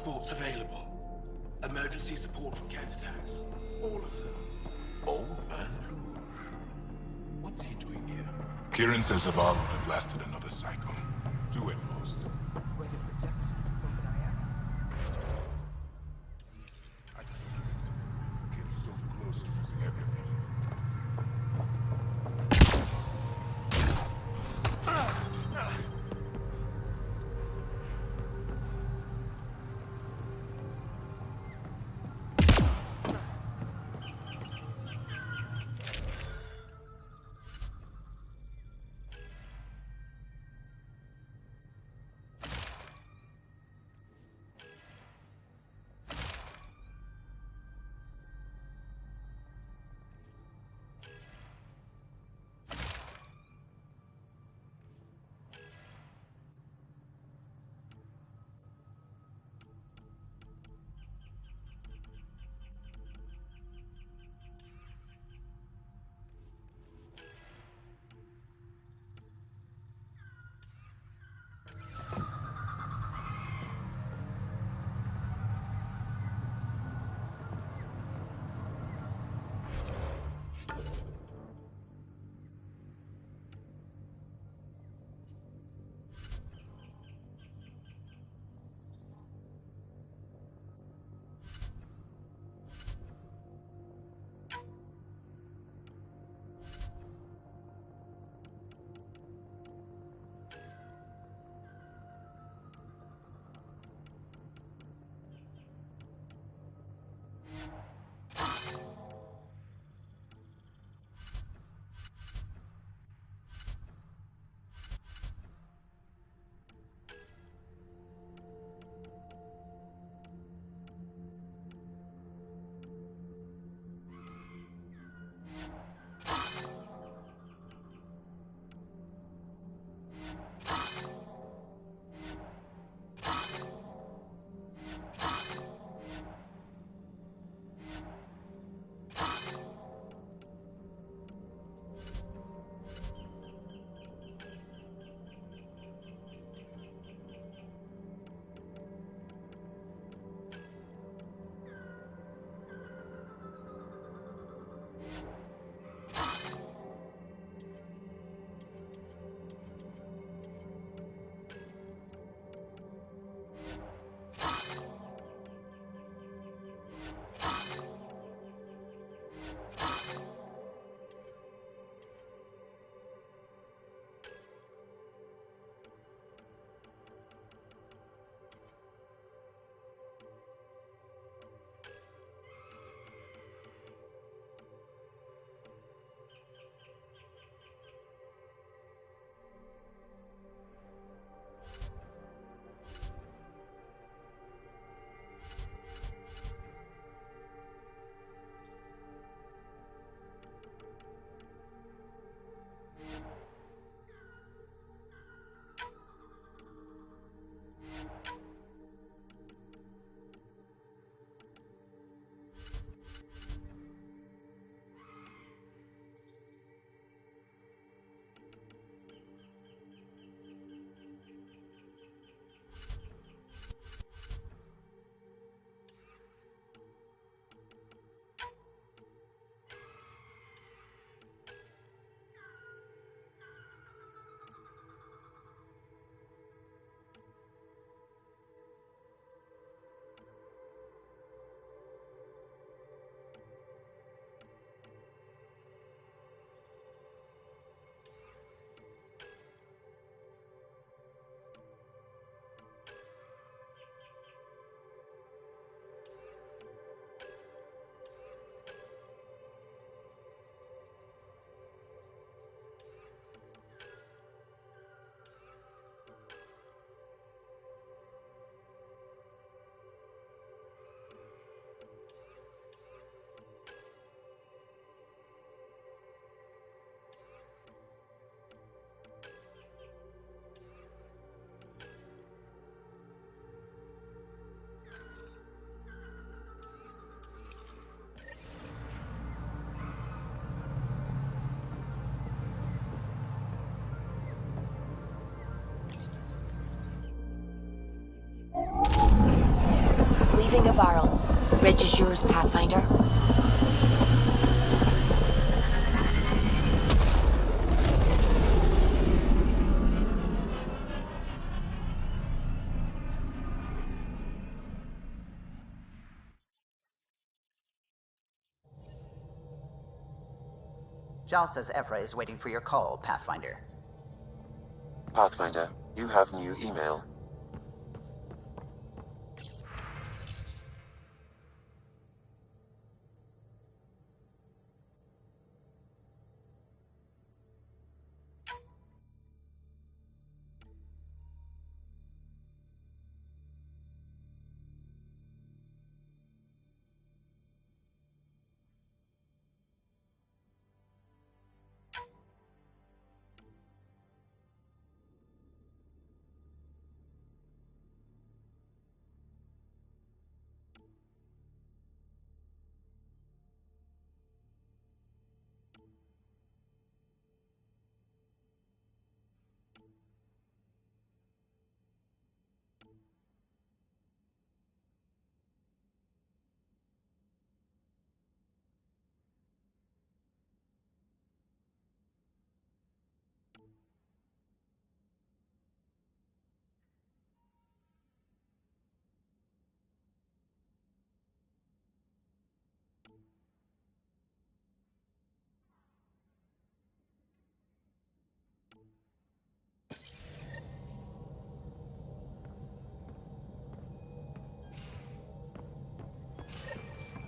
transports available. Emergency support from cat attacks. All of them. Oh, man, Rouge. What's he doing here? Kieran says Zavala would have lasted another cycle. Two at most. Where the projectors from Diana. I Kid's so close to losing everything. Finger viral. Reg is yours, Pathfinder. Zhao says Evra is waiting for your call, Pathfinder. Pathfinder, you have new email.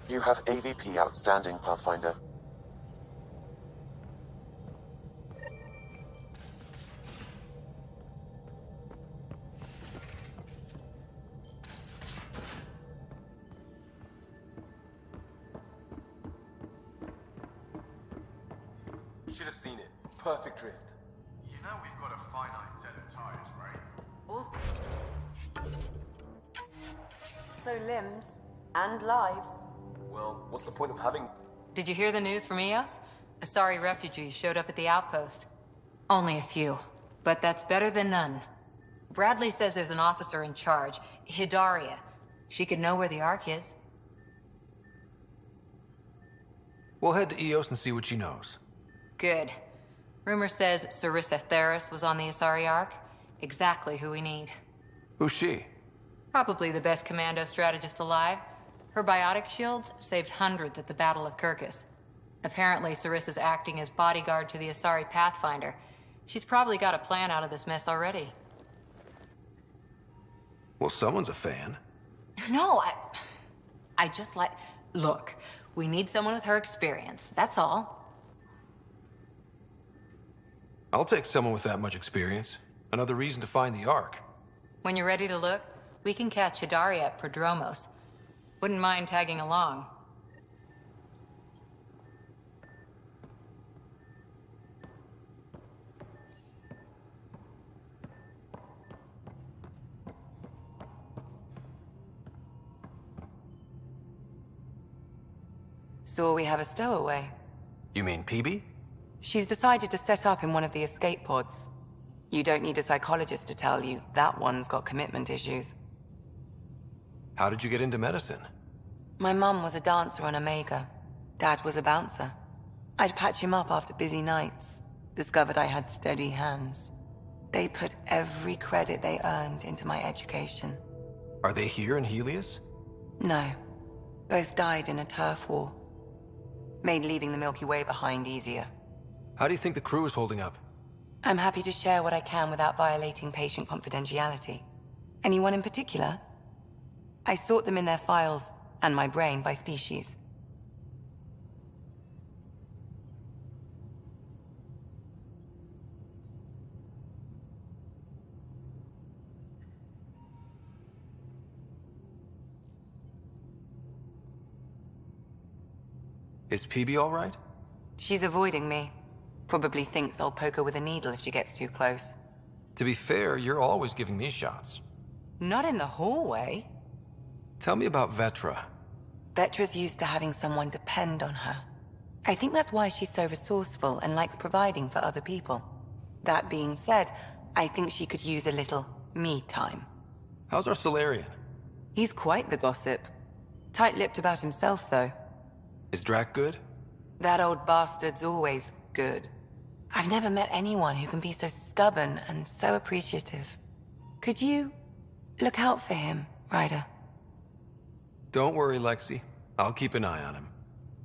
You have AVP outstanding, Pathfinder. You should have seen it. Perfect drift. You know we've got a finite set of tires, right? So limbs and lives. Well, what's the point of having... Did you hear the news from Eos? Asari refugees showed up at the outpost. Only a few, but that's better than none. Bradley says there's an officer in charge, Hidaria. She could know where the Ark is. We'll head to Eos and see what she knows. Good. Rumor says Sarissa Theris was on the Asari Ark. Exactly who we need. Who's she? Probably the best commando strategist alive. Her biotic shields saved hundreds at the Battle of Kirkus. Apparently, Sarissa's acting as bodyguard to the Asari Pathfinder. She's probably got a plan out of this mess already. Well, someone's a fan. No, I just like... Look, we need someone with her experience, that's all. I'll take someone with that much experience. Another reason to find the Ark. When you're ready to look, we can catch Hidaria at Prodromos. Wouldn't mind tagging along. So we have a stowaway. You mean PB? She's decided to set up in one of the escape pods. You don't need a psychologist to tell you that one's got commitment issues. How did you get into medicine? My mum was a dancer on Omega. Dad was a bouncer. I'd patch him up after busy nights. Discovered I had steady hands. They put every credit they earned into my education. Are they here in Helios? No. Both died in a turf war. Made leaving the Milky Way behind easier. How do you think the crew is holding up? I'm happy to share what I can without violating patient confidentiality. Anyone in particular? I sort them in their files, and my brain by species. Is PB all right? She's avoiding me. Probably thinks I'll poke her with a needle if she gets too close. To be fair, you're always giving me shots. Not in the hallway. Tell me about Vetra. Vetra's used to having someone depend on her. I think that's why she's so resourceful and likes providing for other people. That being said, I think she could use a little me time. How's our Solarian? He's quite the gossip. Tight-lipped about himself, though. Is Drac good? That old bastard's always good. I've never met anyone who can be so stubborn and so appreciative. Could you look out for him, Ryder? Don't worry, Lexi. I'll keep an eye on him.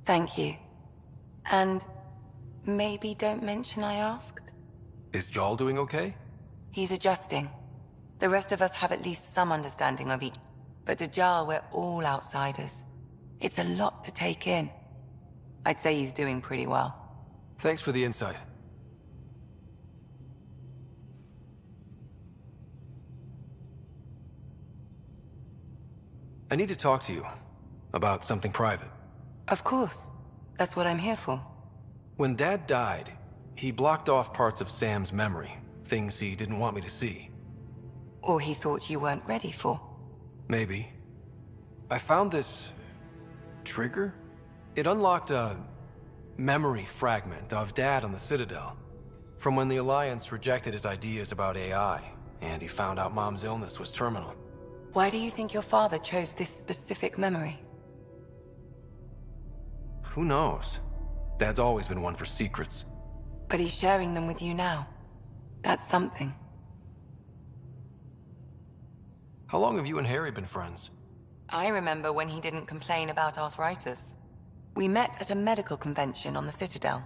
Thank you. And maybe don't mention I asked? Is Jarl doing okay? He's adjusting. The rest of us have at least some understanding of each. But to Jarl, we're all outsiders. It's a lot to take in. I'd say he's doing pretty well. Thanks for the insight. I need to talk to you about something private. Of course. That's what I'm here for. When Dad died, he blocked off parts of Sam's memory, things he didn't want me to see. Or he thought you weren't ready for. Maybe. I found this trigger. It unlocked a memory fragment of Dad on the Citadel, from when the Alliance rejected his ideas about AI, and he found out Mom's illness was terminal. Why do you think your father chose this specific memory? Who knows? Dad's always been one for secrets. But he's sharing them with you now. That's something. How long have you and Harry been friends? I remember when he didn't complain about arthritis. We met at a medical convention on the Citadel.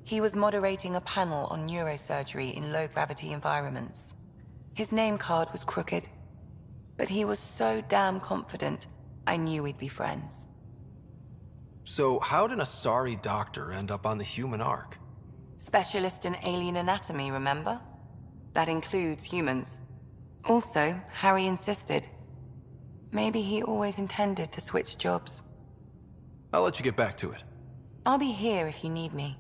He was moderating a panel on neurosurgery in low-gravity environments. His name card was crooked, but he was so damn confident, I knew we'd be friends. So how did an Asari doctor end up on the human Ark? Specialist in alien anatomy, remember? That includes humans. Also, Harry insisted. Maybe he always intended to switch jobs. I'll let you get back to it. I'll be here if you need me.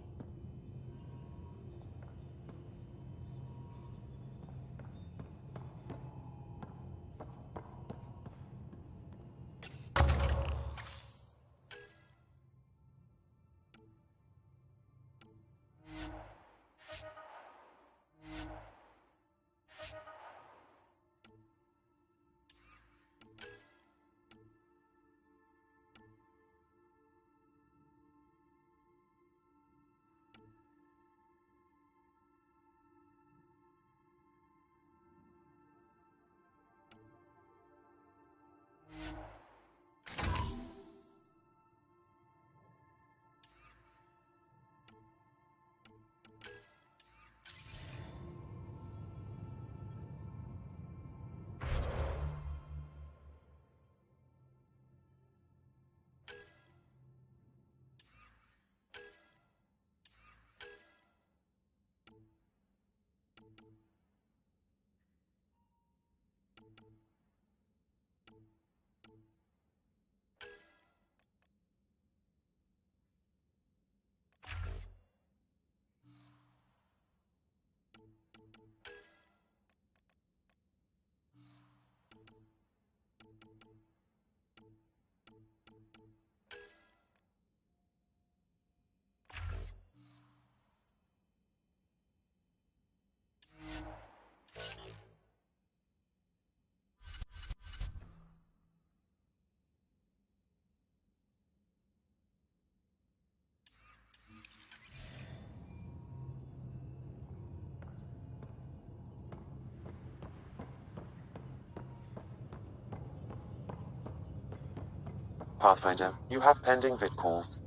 Pathfinder, you have pending vid calls.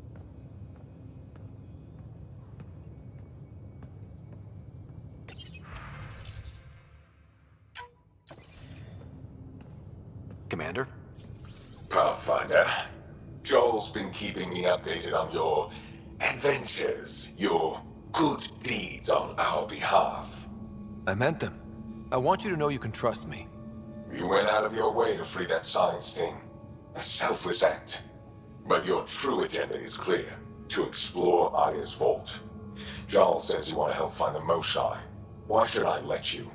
Commander? Pathfinder, Joel's been keeping me updated on your adventures, your good deeds on our behalf. I meant them. I want you to know you can trust me. You went out of your way to free that science team. A selfless act. But your true agenda is clear. To explore Aya's vault. Joel says you want to help find the Mosai. Why should I let you?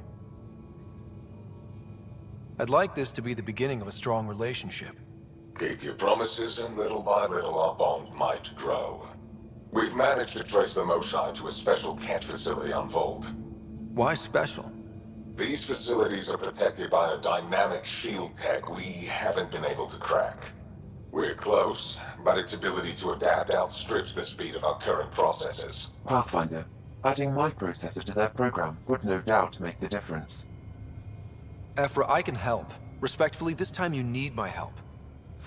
I'd like this to be the beginning of a strong relationship. Keep your promises, and little by little our bond might grow. We've managed to trace the Mosai to a special Kent facility on Vold. Why special? These facilities are protected by a dynamic shield tech we haven't been able to crack. We're close, but its ability to adapt outstrips the speed of our current processors. Pathfinder, adding my processor to their program would no doubt make the difference. Ephra, I can help. Respectfully, this time you need my help.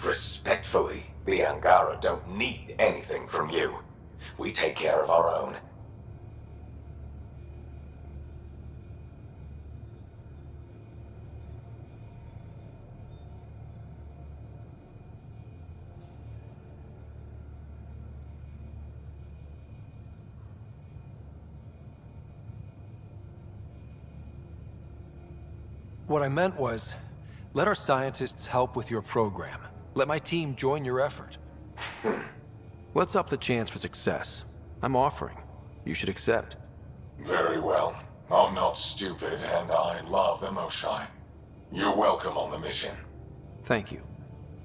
Respectfully, the Angara don't need anything from you. We take care of our own. What I meant was, let our scientists help with your program. Let my team join your effort. Let's up the chance for success. I'm offering. You should accept. Very well. I'm not stupid, and I love the Moshai. You're welcome on the mission. Thank you.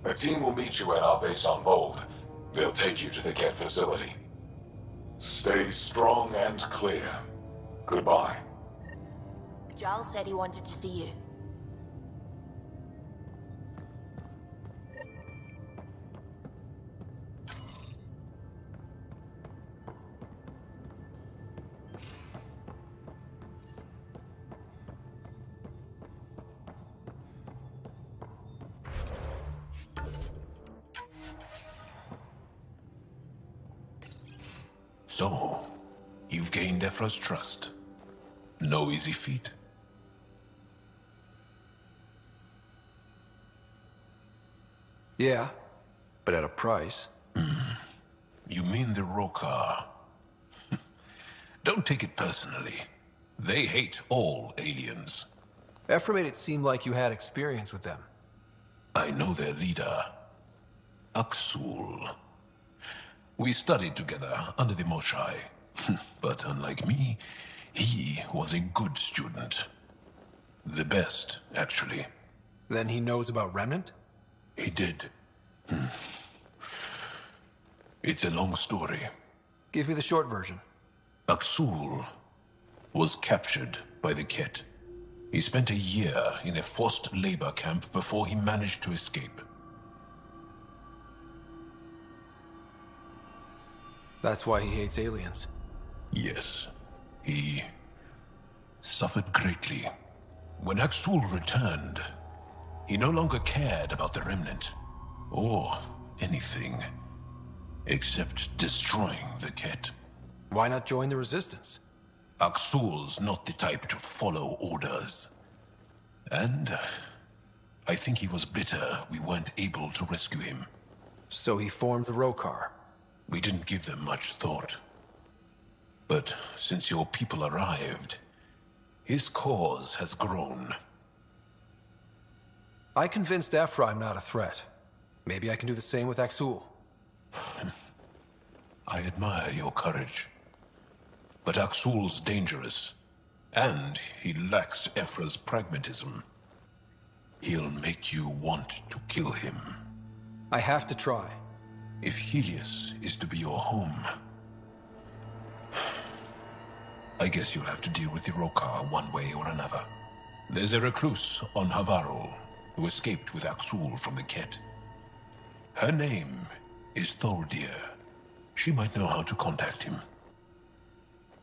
A team will meet you at our base on Vold. They'll take you to the Get facility. Stay strong and clear. Goodbye. Giles said he wanted to see you. So, you've gained Ephra's trust. No easy feat. Yeah, but at a price. You mean the Rokar? Don't take it personally. They hate all aliens. Ephra made it seem like you had experience with them. I know their leader, Aksul. We studied together under the Moshai. But unlike me, he was a good student. The best, actually. Then he knows about Remnant? He did. It's a long story. Give me the short version. Aksul was captured by the Ket. He spent a year in a forced labor camp before he managed to escape. That's why he hates aliens. Yes, he suffered greatly. When Aksul returned, he no longer cared about the Remnant, or anything, except destroying the Ket. Why not join the Resistance? Aksul's not the type to follow orders. And I think he was bitter we weren't able to rescue him. So he formed the Rokar. We didn't give them much thought. But since your people arrived, his cause has grown. I convinced Ephra I'm not a threat. Maybe I can do the same with Aksul. I admire your courage. But Aksul's dangerous, and he lacks Ephra's pragmatism. He'll make you want to kill him. I have to try. If Helios is to be your home, I guess you'll have to deal with the Rokar one way or another. There's a recluse on Havarul who escaped with Aksul from the Ket. Her name is Thordir. She might know how to contact him.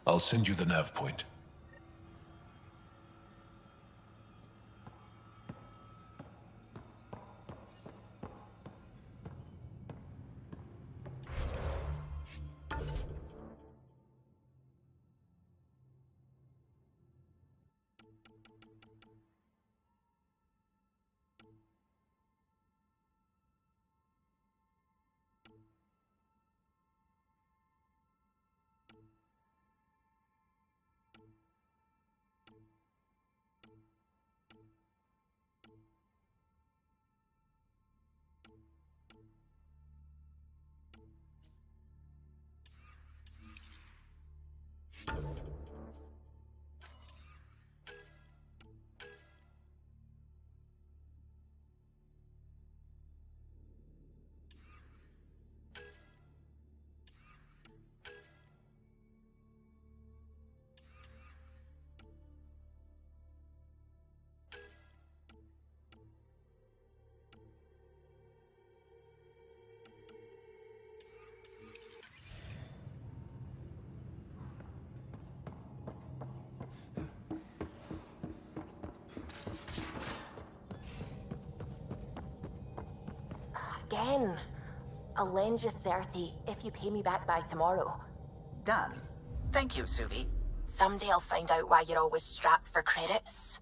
I'll send you the nav point. Again. I'll lend you 30 if you pay me back by tomorrow. Done. Thank you, Suvi. Someday I'll find out why you're always strapped for credits.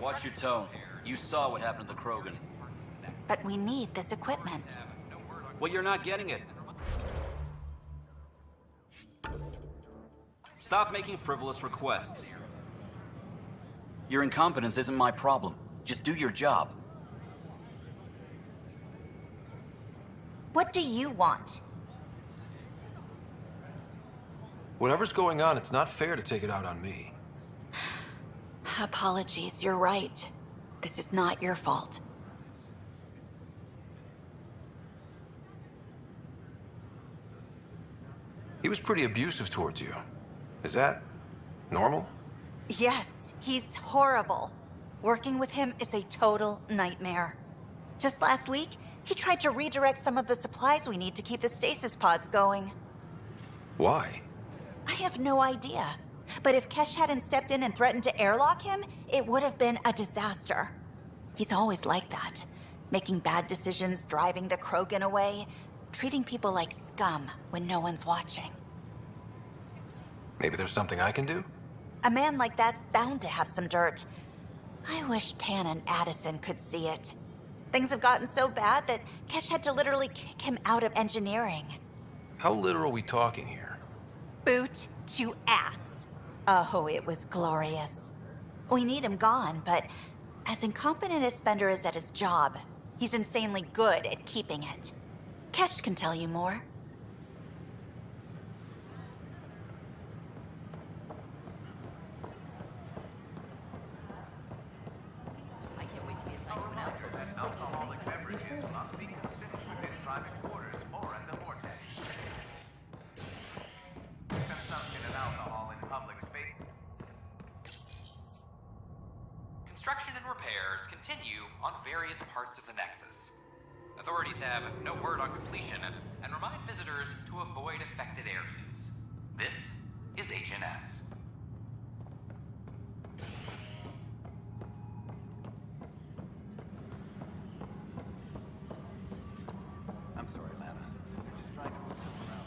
Watch your tone. You saw what happened to the Krogan. But we need this equipment. Well, you're not getting it. Stop making frivolous requests. Your incompetence isn't my problem. Just do your job. What do you want? Whatever's going on, it's not fair to take it out on me. Apologies, you're right. This is not your fault. He was pretty abusive towards you. Is that normal? Yes, he's horrible. Working with him is a total nightmare. Just last week, he tried to redirect some of the supplies we need to keep the stasis pods going. Why? I have no idea. But if Kesh hadn't stepped in and threatened to airlock him, it would have been a disaster. He's always like that. Making bad decisions, driving the Krogan away, treating people like scum when no one's watching. Maybe there's something I can do? A man like that's bound to have some dirt. I wish Tan and Addison could see it. Things have gotten so bad that Kesh had to literally kick him out of engineering. How literal are we talking here? Boot to ass. Oh, it was glorious. We need him gone, but as incompetent as Spender is at his job, he's insanely good at keeping it. Kesh can tell you more. I can't wait to be assigned to an outpost. Alcoholic beverages must be consumed within private quarters or at the vortex. Consumption of alcohol in public space. Construction and repairs continue on various parts of the Nexus. Authorities have no word on completion and remind visitors to avoid affected areas. This is HNS. I'm sorry, Lana. I'm just trying to move something around.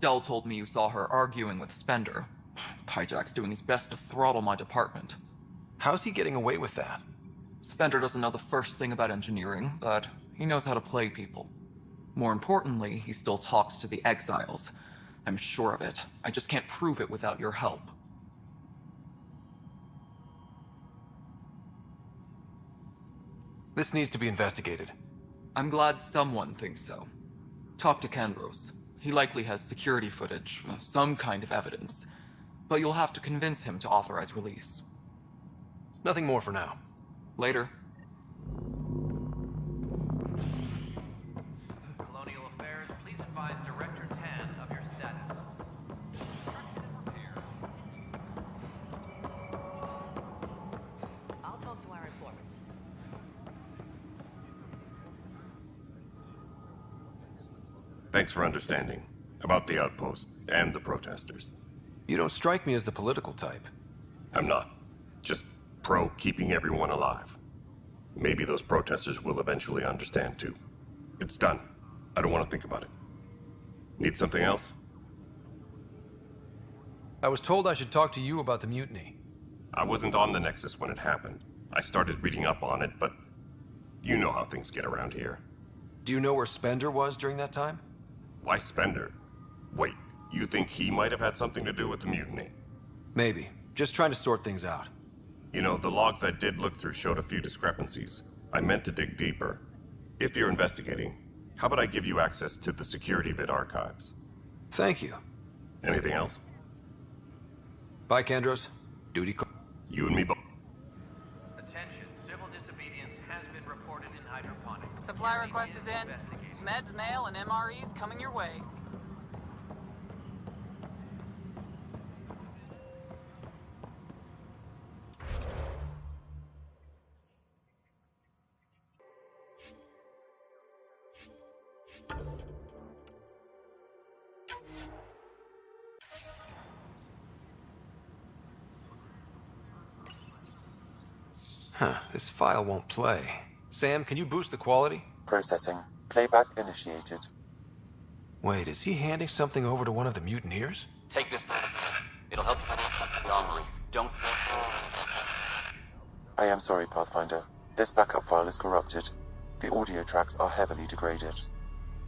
Dell told me you saw her arguing with Spender. Hijack's doing his best to throttle my department. How's he getting away with that? Spender doesn't know the first thing about engineering, but he knows how to play people. More importantly, he still talks to the exiles. I'm sure of it. I just can't prove it without your help. This needs to be investigated. I'm glad someone thinks so. Talk to Kandros. He likely has security footage, some kind of evidence. But you'll have to convince him to authorize release. Nothing more for now. Later. Colonial Affairs, please advise Director Tan of your status. I'll talk to our informants. Thanks for understanding. About the outpost and the protesters. You don't strike me as the political type. I'm not. Just pro keeping everyone alive. Maybe those protesters will eventually understand too. It's done. I don't want to think about it. Need something else? I was told I should talk to you about the mutiny. I wasn't on the Nexus when it happened. I started reading up on it, but you know how things get around here. Do you know where Spender was during that time? Why Spender? Wait, you think he might have had something to do with the mutiny? Maybe. Just trying to sort things out. You know, the logs I did look through showed a few discrepancies. I meant to dig deeper. If you're investigating, how about I give you access to the security vid archives? Thank you. Anything else? Bye, Kandros. Duty call. You and me both. Attention, civil disobedience has been reported in hydroponics. Supply request is in. Meds, mail, and MREs coming your way. Huh, this file won't play. Sam, can you boost the quality? Processing. Playback initiated. Wait, is he handing something over to one of the mutineers? Take this. It'll help the armory. Don't... I am sorry, Pathfinder. This backup file is corrupted. The audio tracks are heavily degraded.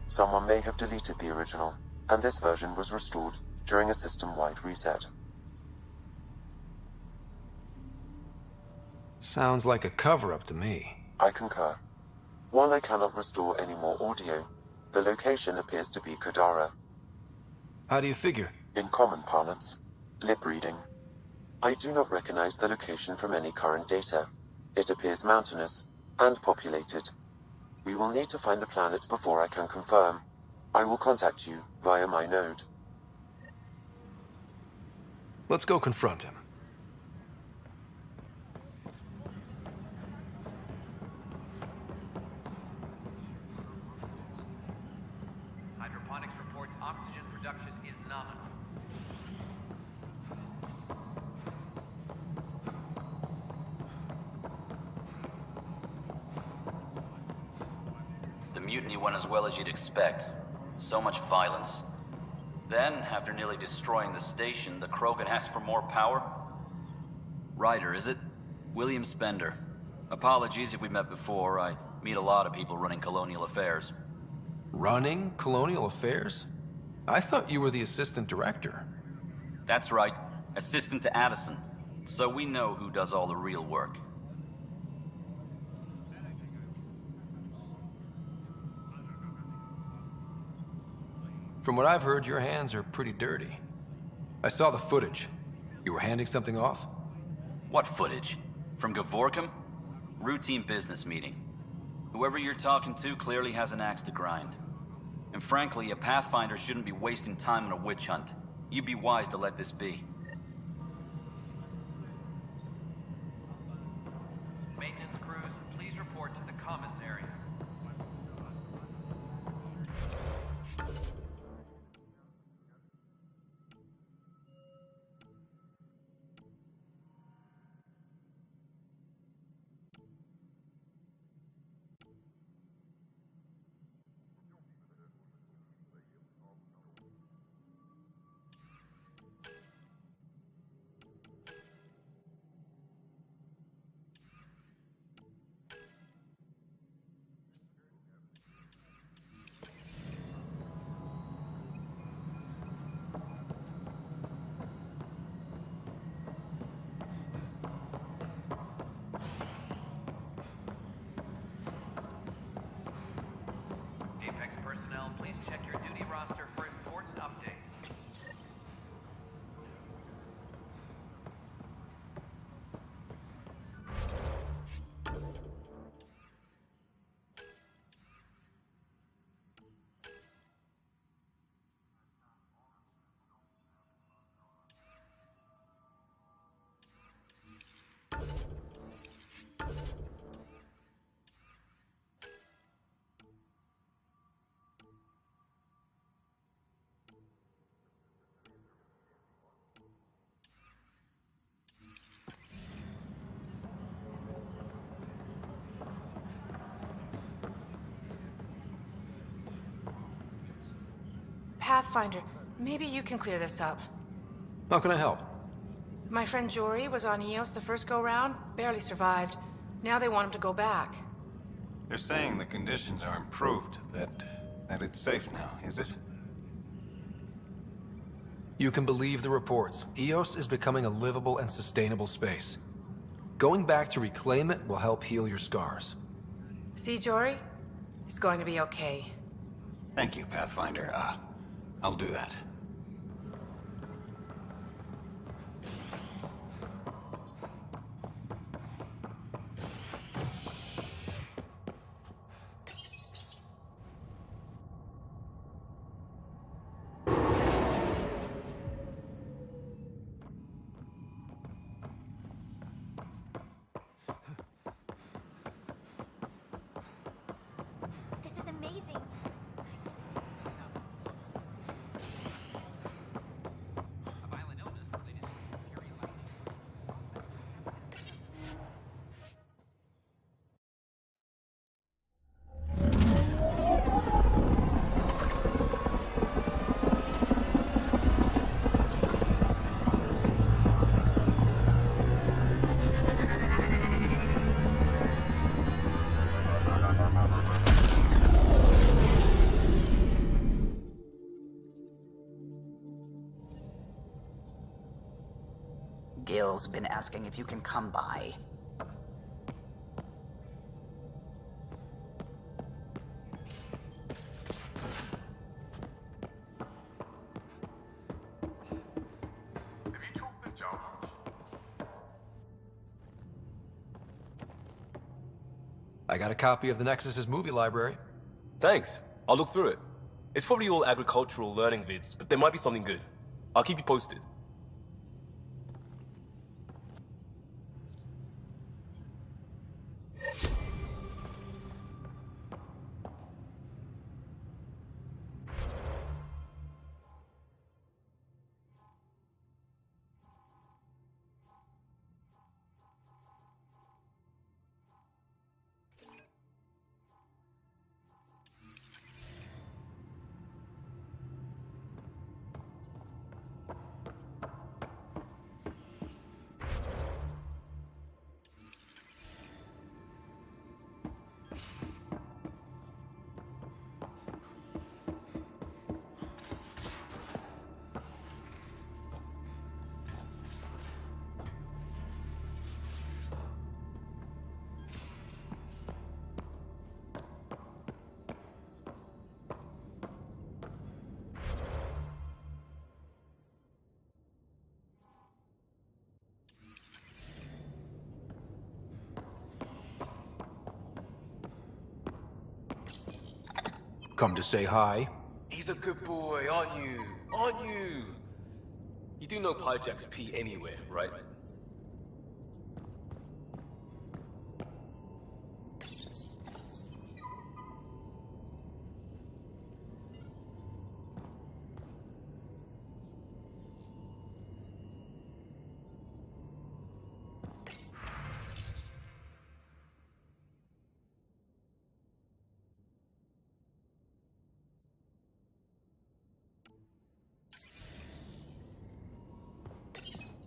Someone may have deleted the original, and this version was restored during a system-wide reset. Sounds like a cover-up to me. I concur. While I cannot restore any more audio, the location appears to be Kodara. How do you figure? In common parlance, lip reading. I do not recognize the location from any current data. It appears mountainous and populated. We will need to find the planet before I can confirm. I will contact you via my node. Let's go confront him. Hydroponics reports oxygen production is nominal. The mutiny went as well as you'd expect. So much violence. Then, after nearly destroying the station, the Krogan asked for more power? Ryder, is it? William Spender. Apologies if we met before. I meet a lot of people running Colonial Affairs. Running Colonial Affairs? I thought you were the assistant director. That's right. Assistant to Addison. So we know who does all the real work. From what I've heard, your hands are pretty dirty. I saw the footage. You were handing something off? What footage? From Gavorkum? Routine business meeting. Whoever you're talking to clearly has an axe to grind. And frankly, a Pathfinder shouldn't be wasting time on a witch hunt. You'd be wise to let this be. Maintenance crews, please report to the commons area. please check your duty roster for important updates. Pathfinder, maybe you can clear this up. How can I help? My friend Jory was on Eos the first go-round, barely survived. Now they want him to go back. They're saying the conditions are improved, that it's safe now, is it? You can believe the reports. Eos is becoming a livable and sustainable space. Going back to reclaim it will help heal your scars. See, Jory? It's going to be okay. Thank you, Pathfinder. I'll do that. This is amazing. Gil's been asking if you can come by. I got a copy of the Nexus's movie library. Thanks. I'll look through it. It's probably all agricultural learning vids, but there might be something good. I'll keep you posted. Come to say hi? He's a good boy, aren't you? Aren't you? You do know Pyjack's pee anywhere, right?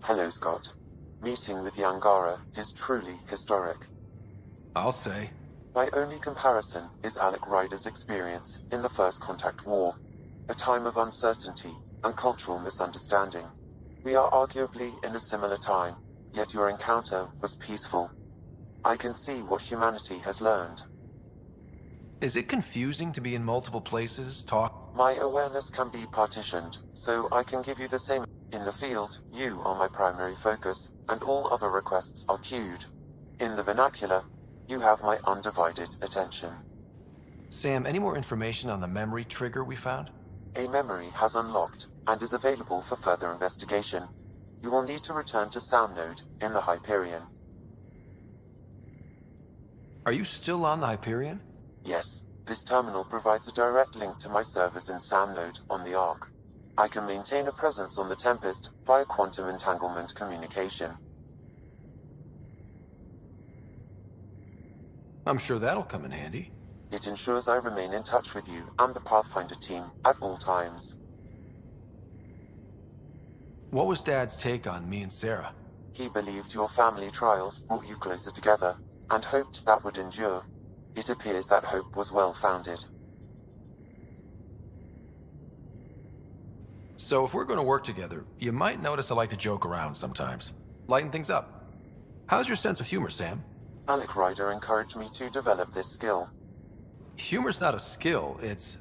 Hello, Scott. Meeting with Yangara is truly historic. I'll say. My only comparison is Alec Ryder's experience in the First Contact War, a time of uncertainty and cultural misunderstanding. We are arguably in a similar time, yet your encounter was peaceful. I can see what humanity has learned. Is it confusing to be in multiple places, talk? My awareness can be partitioned, so I can give you the same. In the field, you are my primary focus, and all other requests are queued. In the vernacular, you have my undivided attention. Sam, any more information on the memory trigger we found? A memory has unlocked, and is available for further investigation. You will need to return to Sound Node in the Hyperion. Are you still on the Hyperion? Yes, this terminal provides a direct link to my servers in Sound Node on the Ark. I can maintain a presence on the Tempest via quantum entanglement communication. I'm sure that'll come in handy. It ensures I remain in touch with you and the Pathfinder team at all times. What was Dad's take on me and Sarah? He believed your family trials brought you closer together, and hoped that would endure. It appears that hope was well-founded. So if we're going to work together, you might notice I like to joke around sometimes. Lighten things up. How's your sense of humor, Sam? Alec Ryder encouraged me to develop this skill. Humor's not a skill, it's...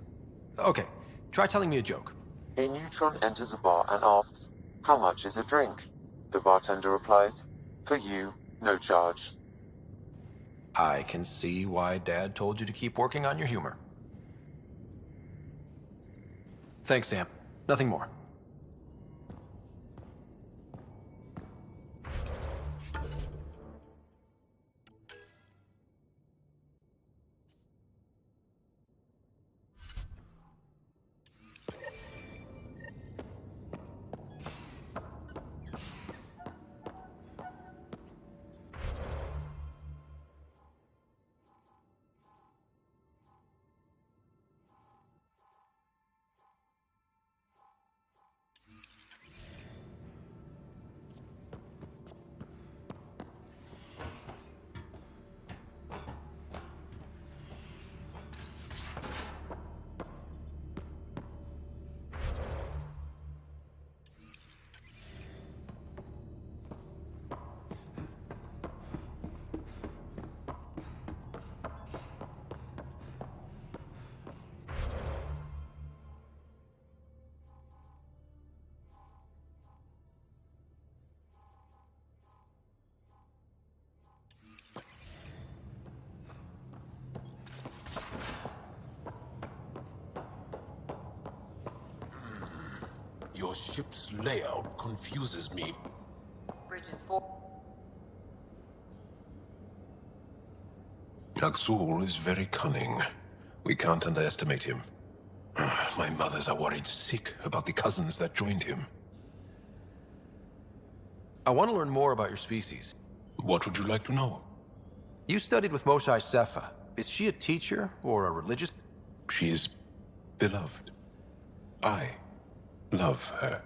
Okay, try telling me a joke. A neutron enters a bar and asks, "How much is a drink?" The bartender replies, "For you, no charge." I can see why Dad told you to keep working on your humor. Thanks, Sam. Nothing more. Your ship's layout confuses me. Bridges 4. Aksul is very cunning. We can't underestimate him. My mothers are worried sick about the cousins that joined him. I want to learn more about your species. What would you like to know? You studied with Moshae Sefa. Is she a teacher or a religious? She is beloved. I love her.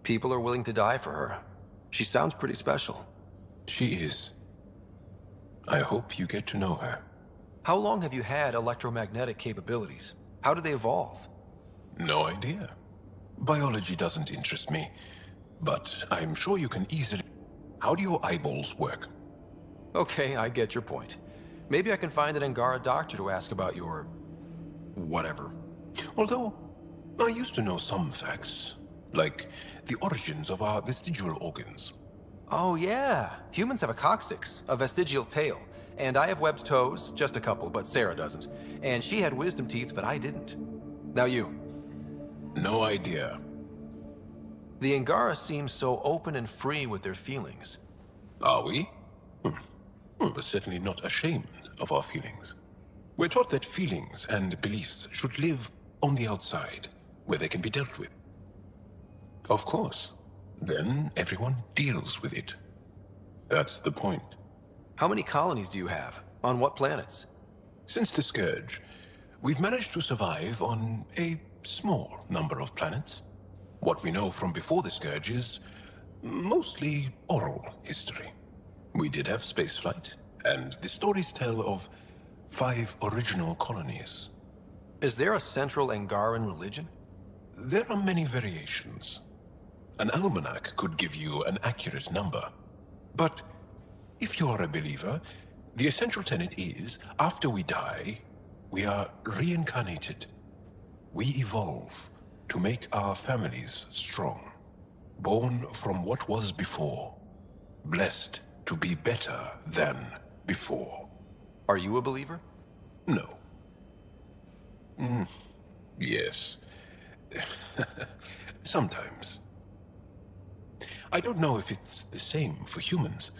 People are willing to die for her. She sounds pretty special. She is. I hope you get to know her. How long have you had electromagnetic capabilities? How did they evolve? No idea. Biology doesn't interest me, but I'm sure you can easily... How do your eyeballs work? Okay, I get your point. Maybe I can find an Angara doctor to ask about your... whatever. Although, I used to know some facts, like the origins of our vestigial organs. Oh yeah, humans have a coccyx, a vestigial tail, and I have webbed toes, just a couple, but Sarah doesn't. And she had wisdom teeth, but I didn't. Now you. No idea. The Angara seem so open and free with their feelings. Are we? We're certainly not ashamed of our feelings. We're taught that feelings and beliefs should live on the outside, where they can be dealt with. Of course. Then everyone deals with it. That's the point. How many colonies do you have? On what planets? Since the Scourge, we've managed to survive on a small number of planets. What we know from before the Scourge is mostly oral history. We did have spaceflight, and the stories tell of 5 original colonies. Is there a central Angaran religion? There are many variations. An almanac could give you an accurate number. But if you're a believer, The essential tenet is, after we die, we are reincarnated. We evolve to make our families strong, born from what was before, blessed to be better than before. Are you a believer? No. Yes. Sometimes. I don't know if it's the same for humans.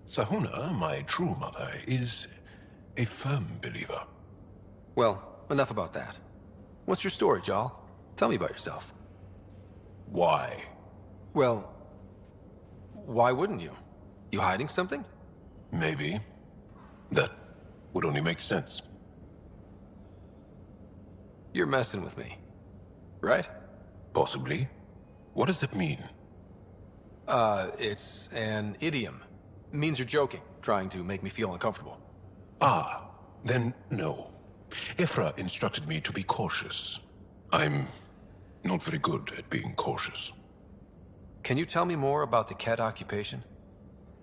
Sahuna, my true mother, is a firm believer. Well, enough about that. What's your story, Jal? Tell me about yourself. Why? Well, why wouldn't you? You hiding something? Maybe. That would only make sense. You're messing with me, right? Possibly. What does that mean? It's an idiom. It means you're joking, trying to make me feel uncomfortable. Ah, then no. Ephra instructed me to be cautious. I'm not very good at being cautious. Can you tell me more about the Ket occupation?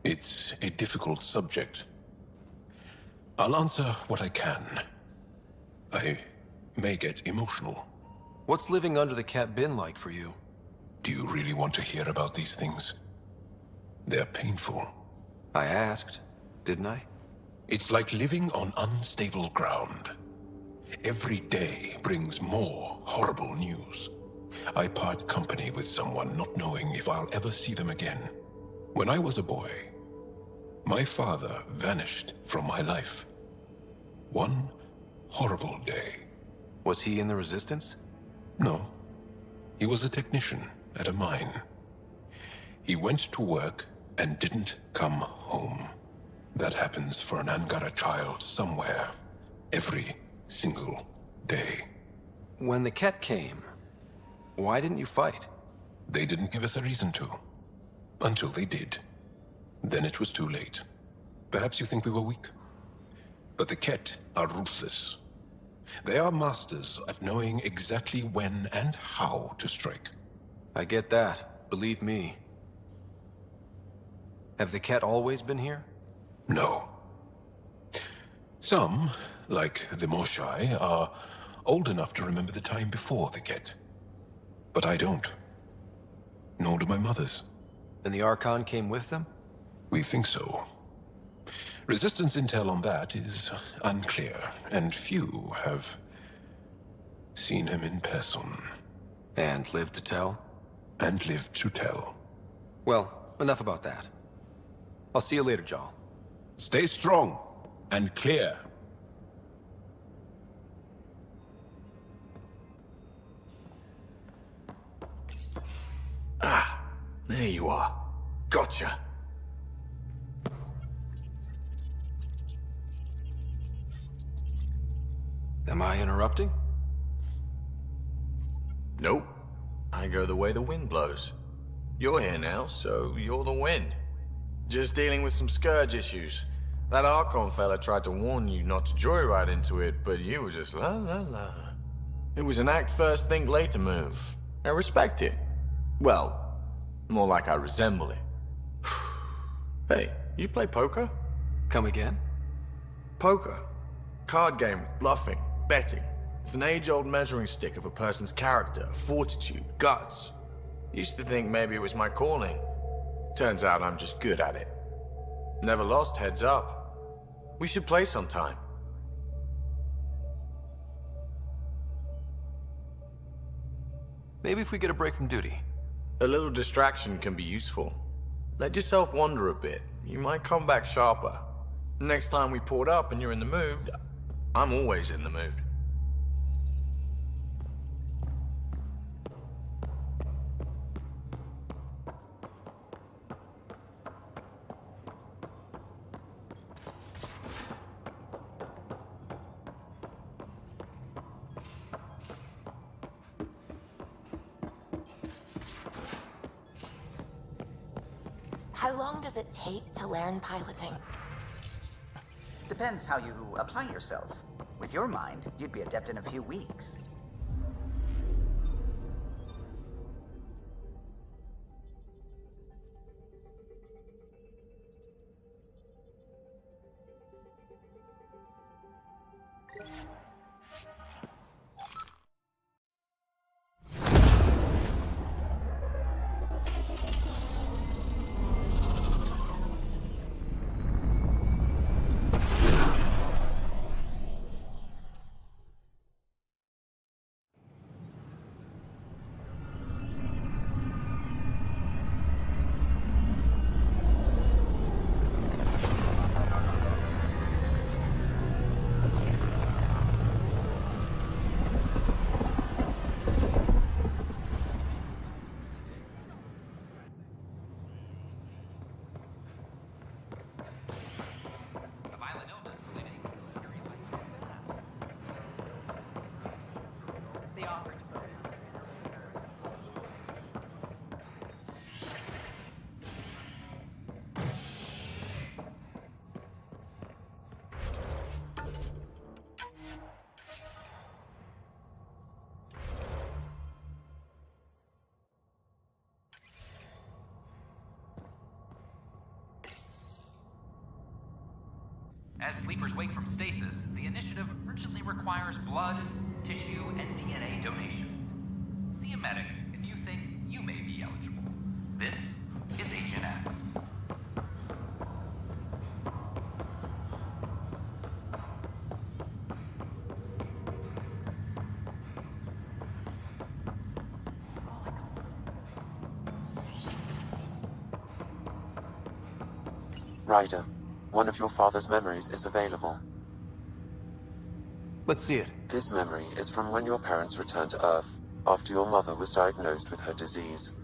It's a difficult subject. I'll answer what I can. I may get emotional. What's living under the Ket been like for you? Do you really want to hear about these things? They're painful. I asked, didn't I? It's like living on unstable ground. Every day brings more horrible news. I part company with someone not knowing if I'll ever see them again. When I was a boy, my father vanished from my life. One horrible day. Was he in the Resistance? No. He was a technician at a mine. He went to work and didn't come home. That happens for an Angara child somewhere, every single day. When the Ket came, why didn't you fight? They didn't give us a reason to. Until they did. Then it was too late. Perhaps you think we were weak. But the Ket are ruthless. They are masters at knowing exactly when and how to strike. I get that, believe me. Have the Ket always been here? No. Some, like the Moshai, are old enough to remember the time before the Ket. But I don't. Nor do my mothers. And the Archon came with them? We think so. Resistance intel on that is unclear, and few have seen him in person. And lived to tell? And lived to tell. Well, enough about that. I'll see you later, Jal. Stay strong and clear. Ah, there you are. Gotcha. Am I interrupting? Nope. I go the way the wind blows. You're here now, so you're the wind. Just dealing with some scourge issues. That Archon fella tried to warn you not to joyride into it, but you were just la la la. It was an act first, think later move. I respect it. Well, more like I resemble it. Hey, you play poker? Come again? Poker. Card game with bluffing, betting. It's an age-old measuring stick of a person's character, fortitude, guts. Used to think maybe it was my calling. Turns out I'm just good at it. Never lost heads up. We should play sometime. Maybe if we get a break from duty. A little distraction can be useful. Let yourself wander a bit. You might come back sharper. Next time we port up and you're in the mood, I'm always in the mood. How long does it take to learn piloting? Depends how you apply yourself. With your mind, you'd be adept in a few weeks. As sleepers wake from stasis, the initiative urgently requires blood, tissue, and DNA donations. See a medic if you think you may be eligible. This is HNS. Ryder, one of your father's memories is available. Let's see it. This memory is from when your parents returned to Earth, after your mother was diagnosed with her disease.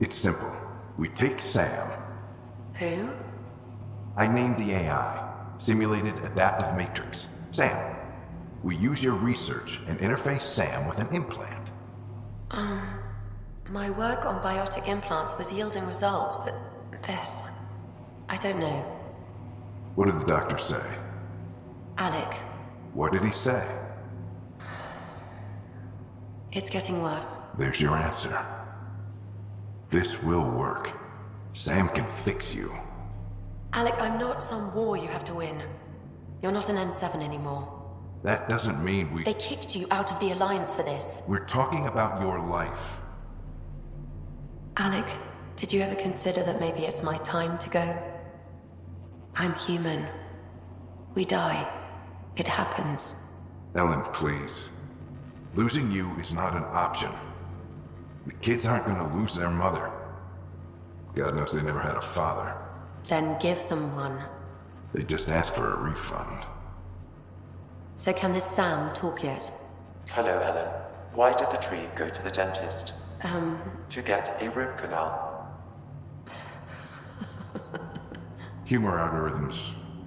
It's simple. We take Sam. Who? I named the AI, Simulated Adaptive Matrix. Sam. We use your research and interface Sam with an implant. My work on biotic implants was yielding results, but this... I don't know. What did the doctor say? Alec, What did he say? it's getting worse. There's your answer. This will work. Sam can fix you. Alec, I'm not some war you have to win. You're not an N7 anymore. That doesn't mean we... They kicked you out of the Alliance for this. We're talking about your life. Alec, did you ever consider that maybe it's my time to go? I'm human. We die. It happens. Ellen, please. Losing you is not an option. The kids aren't gonna lose their mother. God knows they never had a father. Then give them one. They just asked for a refund. So can this Sam talk yet? Hello, Ellen. Why did the tree go to the dentist? To get a root canal. Humor algorithms.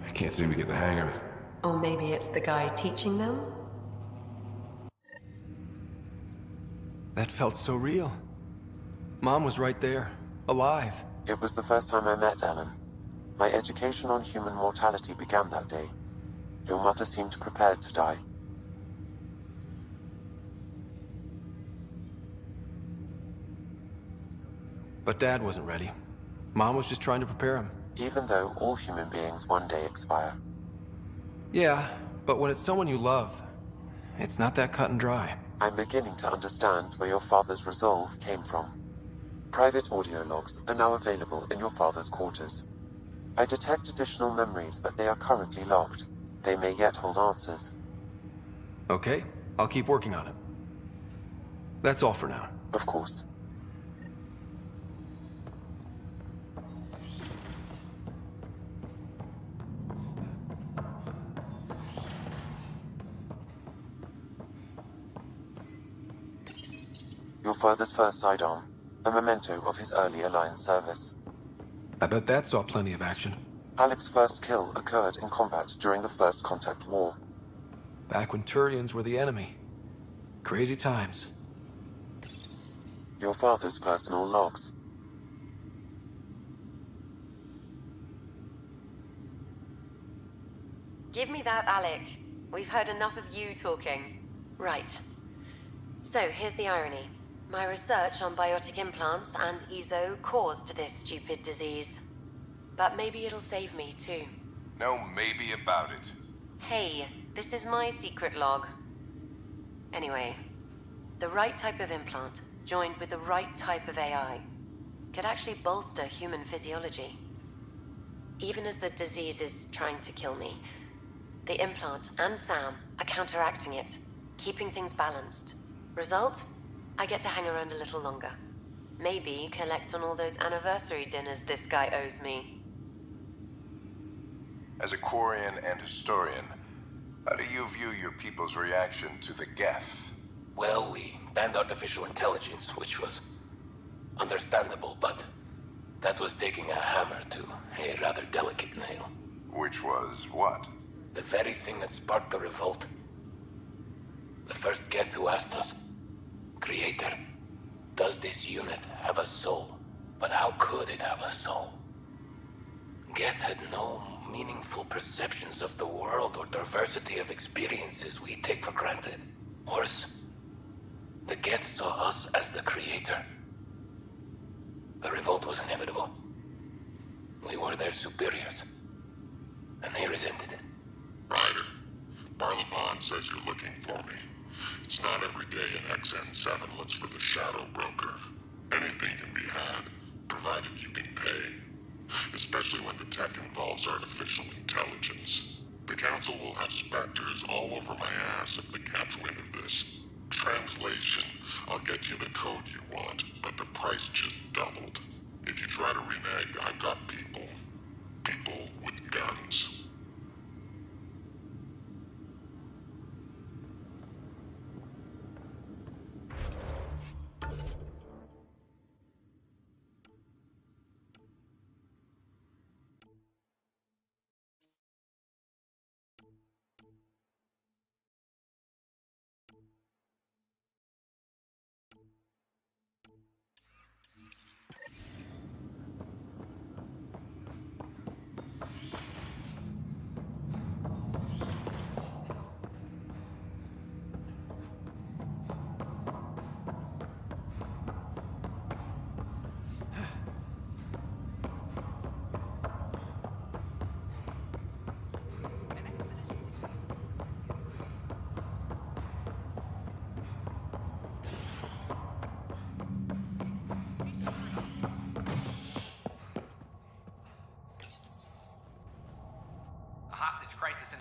I can't seem to get the hang of it. Or maybe it's the guy teaching them? That felt so real. Mom was right there, alive. It was the first time I met Ellen. My education on human mortality began that day. Your mother seemed prepared to die. But Dad wasn't ready. Mom was just trying to prepare him. Even though all human beings one day expire. Yeah, but when it's someone you love, it's not that cut and dry. I'm beginning to understand where your father's resolve came from. Private audio logs are now available in your father's quarters. I detect additional memories, but they are currently logged. They may yet hold answers. Okay, I'll keep working on it. That's all for now. Of course. Your father's first sidearm, a memento of his early Alliance service. I bet that saw plenty of action. Alec's first kill occurred in combat during the First Contact War. Back when Turians were the enemy. Crazy times. Your father's personal logs. Give me that, Alec. We've heard enough of you talking. Right. So, here's the irony. My research on biotic implants and EZO caused this stupid disease. But maybe it'll save me, too. No maybe about it. Hey, this is my secret log. Anyway, the right type of implant, joined with the right type of AI, could actually bolster human physiology. Even as the disease is trying to kill me, the implant and Sam are counteracting it, keeping things balanced. Result? I get to hang around a little longer. Maybe collect on all those anniversary dinners this guy owes me. As a Quarian and historian, how do you view your people's reaction to the Geth? Well, we banned artificial intelligence, which was understandable, but that was taking a hammer to a rather delicate nail. Which was what? The very thing that sparked the revolt. The first Geth who asked us, Creator, does this unit have a soul? But how could it have a soul? Geth had no meaningful perceptions of the world or diversity of experiences we take for granted. Worse, the Geth saw us as the Creator. The revolt was inevitable. We were their superiors, and they resented it. Ryder, Barlevon says you're looking for me. It's not every day an XN7 looks for the Shadow Broker. Anything can be had, provided you can pay. Especially when the tech involves artificial intelligence. The Council will have specters all over my ass if they catch wind of this. Translation, I'll get you the code you want, but the price just doubled. If you try to renege, I've got people. People with guns.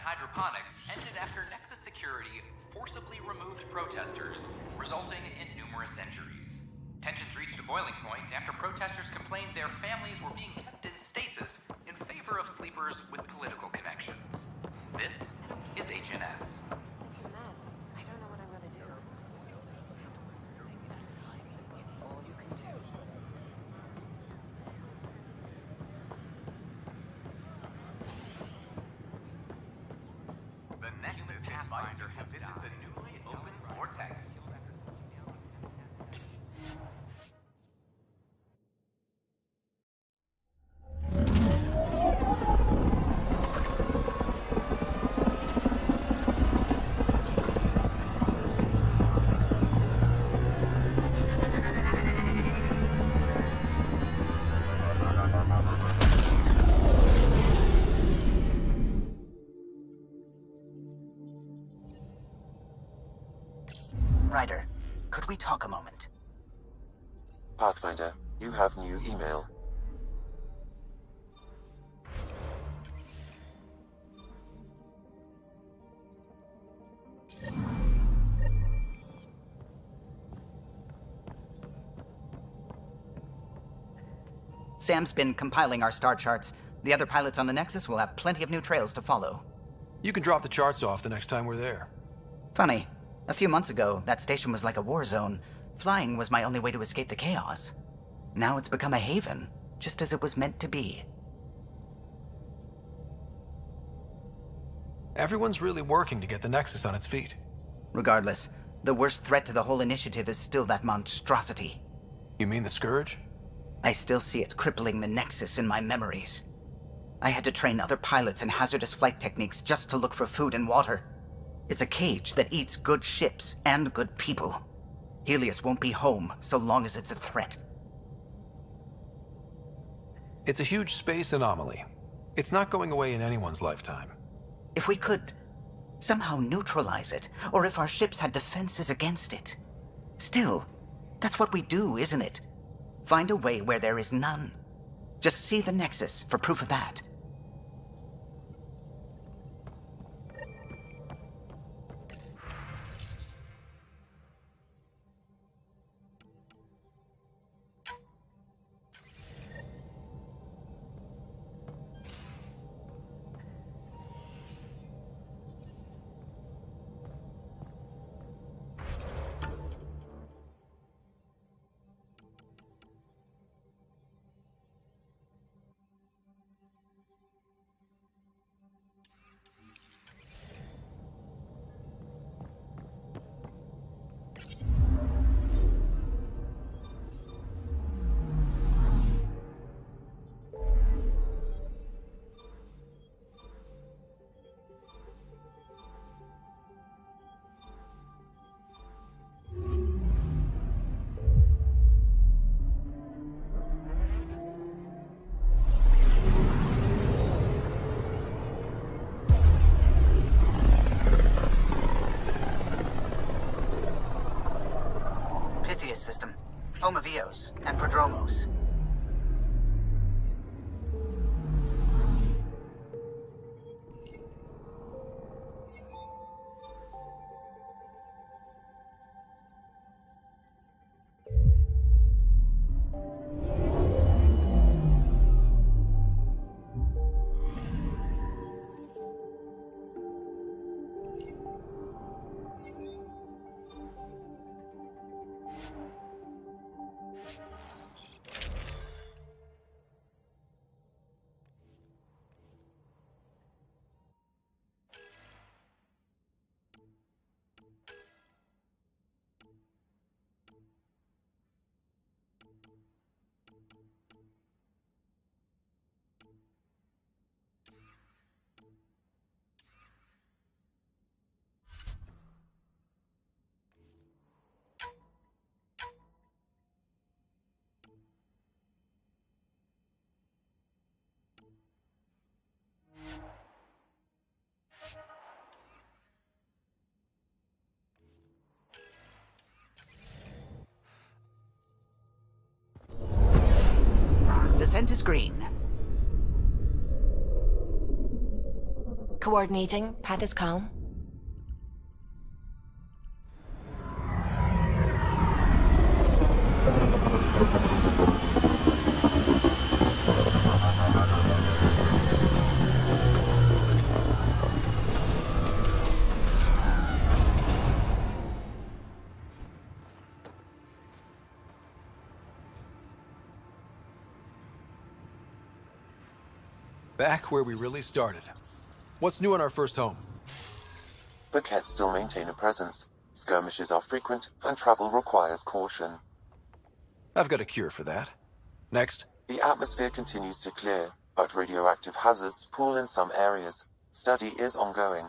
Hydroponics ended after Nexus Security forcibly removed protesters, resulting in numerous injuries. Tensions reached a boiling point after protesters complained their families were being kept in stasis in favor of sleepers with political connections. This is HNS. Such a mess. I don't know what I'm gonna do. It's all you can do. The Nexus Pathfinder has visited the newly opened vortex. Ryder, could we talk a moment? Pathfinder, you have new email. Sam's been compiling our star charts. The other pilots on the Nexus will have plenty of new trails to follow. You can drop the charts off the next time we're there. Funny. A few months ago, that station was like a war zone. Flying was my only way to escape the chaos. Now it's become a haven, just as it was meant to be. Everyone's really working to get the Nexus on its feet. Regardless, the worst threat to the whole initiative is still that monstrosity. You mean the Scourge? I still see it crippling the Nexus in my memories. I had to train other pilots in hazardous flight techniques just to look for food and water. It's a cage that eats good ships and good people. Helios won't be home so long as it's a threat. It's a huge space anomaly. It's not going away in anyone's lifetime. If we could somehow neutralize it, or if our ships had defenses against it. Still, that's what we do, isn't it? Find a way where there is none. Just see the Nexus for proof of that. follows. Descent is green. Coordinating. Path is calm. Back where we really started. What's new on our first home? The Kett still maintain a presence. Skirmishes are frequent, and travel requires caution. I've got a cure for that. Next. The atmosphere continues to clear, but radioactive hazards pool in some areas. Study is ongoing.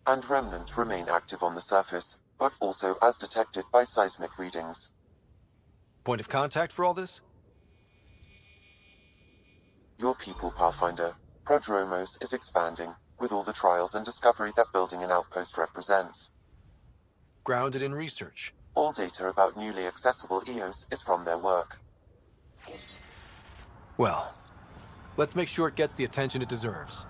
And remnants remain active on the surface, but also as detected by seismic readings. Point of contact for all this? Your people, Pathfinder. Prodromos is expanding, with all the trials and discovery that building an outpost represents. Grounded in research. All data about newly accessible EOS is from their work. Well, let's make sure it gets the attention it deserves.